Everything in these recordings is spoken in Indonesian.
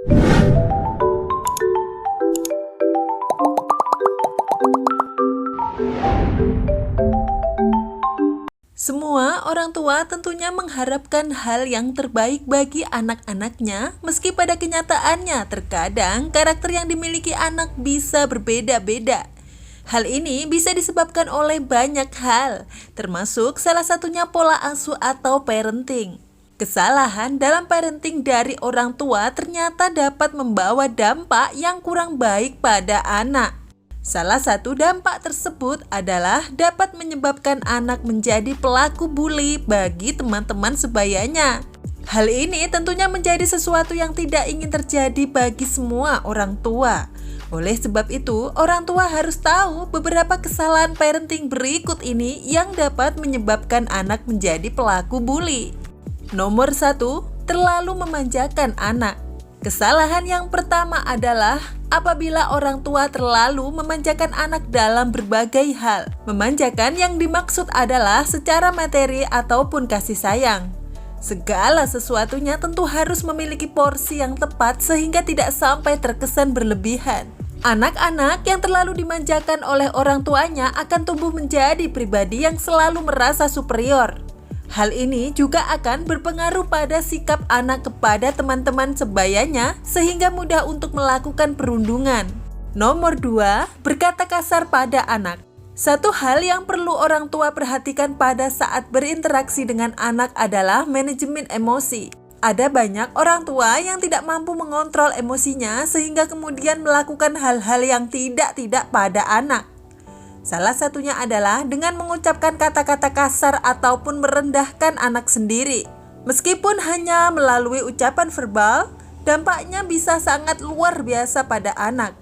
Semua orang tua tentunya mengharapkan hal yang terbaik bagi anak-anaknya, meski pada kenyataannya terkadang karakter yang dimiliki anak bisa berbeda-beda. Hal ini bisa disebabkan oleh banyak hal, termasuk salah satunya pola asuh atau parenting. Kesalahan dalam parenting dari orang tua ternyata dapat membawa dampak yang kurang baik pada anak. Salah satu dampak tersebut adalah dapat menyebabkan anak menjadi pelaku bully bagi teman-teman sebayanya. Hal ini tentunya menjadi sesuatu yang tidak ingin terjadi bagi semua orang tua. Oleh sebab itu, orang tua harus tahu beberapa kesalahan parenting berikut ini yang dapat menyebabkan anak menjadi pelaku bully. Nomor 1, terlalu memanjakan anak. Kesalahan yang pertama adalah apabila orang tua terlalu memanjakan anak dalam berbagai hal. Memanjakan yang dimaksud adalah secara materi ataupun kasih sayang. Segala sesuatunya tentu harus memiliki porsi yang tepat sehingga tidak sampai terkesan berlebihan. Anak-anak yang terlalu dimanjakan oleh orang tuanya akan tumbuh menjadi pribadi yang selalu merasa superior. Hal ini juga akan berpengaruh pada sikap anak kepada teman-teman sebayanya sehingga mudah untuk melakukan perundungan. Nomor 2, berkata kasar pada anak. Satu hal yang perlu orang tua perhatikan pada saat berinteraksi dengan anak adalah manajemen emosi. Ada banyak orang tua yang tidak mampu mengontrol emosinya sehingga kemudian melakukan hal-hal yang tidak pada anak. Salah satunya adalah dengan mengucapkan kata-kata kasar ataupun merendahkan anak sendiri. Meskipun hanya melalui ucapan verbal, dampaknya bisa sangat luar biasa pada anak.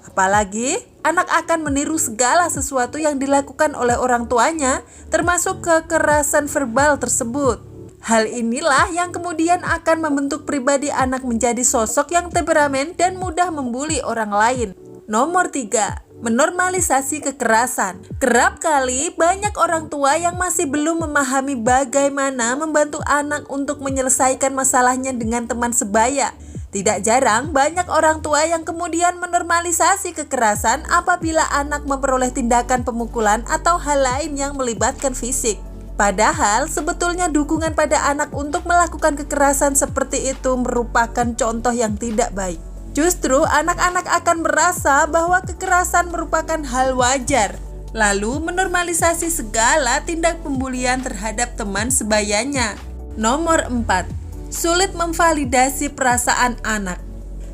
Apalagi, anak akan meniru segala sesuatu yang dilakukan oleh orang tuanya, termasuk kekerasan verbal tersebut. Hal inilah yang kemudian akan membentuk pribadi anak menjadi sosok yang temperamen dan mudah membuli orang lain. Nomor 3, menormalisasi kekerasan. Kerap kali banyak orang tua yang masih belum memahami bagaimana membantu anak untuk menyelesaikan masalahnya dengan teman sebaya. Tidak jarang banyak orang tua yang kemudian menormalisasi kekerasan apabila anak memperoleh tindakan pemukulan atau hal lain yang melibatkan fisik. Padahal sebetulnya dukungan pada anak untuk melakukan kekerasan seperti itu merupakan contoh yang tidak baik. Justru anak-anak akan merasa bahwa kekerasan merupakan hal wajar, lalu menormalisasi segala tindak pembulian terhadap teman sebayanya. Nomor 4, sulit memvalidasi perasaan anak.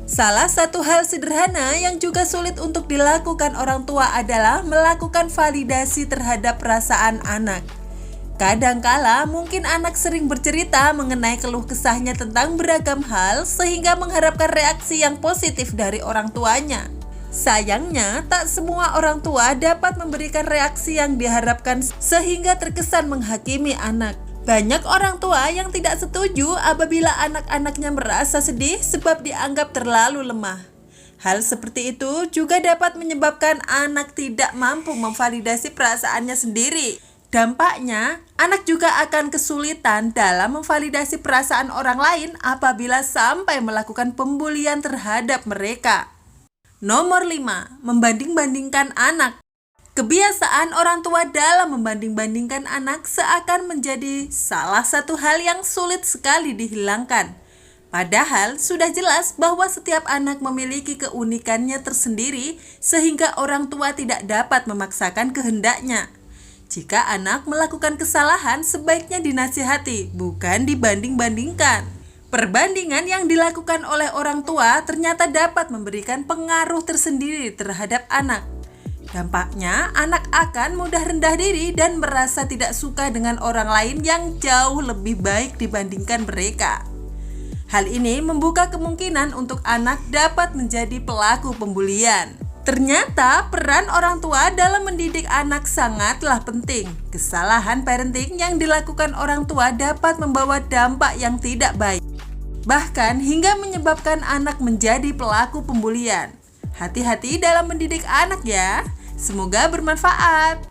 Salah satu hal sederhana yang juga sulit untuk dilakukan orang tua adalah melakukan validasi terhadap perasaan anak. Kadangkala mungkin anak sering bercerita mengenai keluh kesahnya tentang beragam hal sehingga mengharapkan reaksi yang positif dari orang tuanya. Sayangnya, tak semua orang tua dapat memberikan reaksi yang diharapkan sehingga terkesan menghakimi anak. Banyak orang tua yang tidak setuju apabila anak-anaknya merasa sedih sebab dianggap terlalu lemah. Hal seperti itu juga dapat menyebabkan anak tidak mampu memvalidasi perasaannya sendiri. Dampaknya, anak juga akan kesulitan dalam memvalidasi perasaan orang lain apabila sampai melakukan pembulian terhadap mereka. Nomor 5, membanding-bandingkan anak. Kebiasaan orang tua dalam membanding-bandingkan anak seakan menjadi salah satu hal yang sulit sekali dihilangkan. Padahal sudah jelas bahwa setiap anak memiliki keunikannya tersendiri sehingga orang tua tidak dapat memaksakan kehendaknya. Jika anak melakukan kesalahan, sebaiknya dinasihati, bukan dibanding-bandingkan. Perbandingan yang dilakukan oleh orang tua ternyata dapat memberikan pengaruh tersendiri terhadap anak. Dampaknya, anak akan mudah rendah diri dan merasa tidak suka dengan orang lain yang jauh lebih baik dibandingkan mereka. Hal ini membuka kemungkinan untuk anak dapat menjadi pelaku pembulian. Ternyata peran orang tua dalam mendidik anak sangatlah penting. Kesalahan parenting yang dilakukan orang tua dapat membawa dampak yang tidak baik, bahkan hingga menyebabkan anak menjadi pelaku pembulian. Hati-hati dalam mendidik anak ya. Semoga bermanfaat.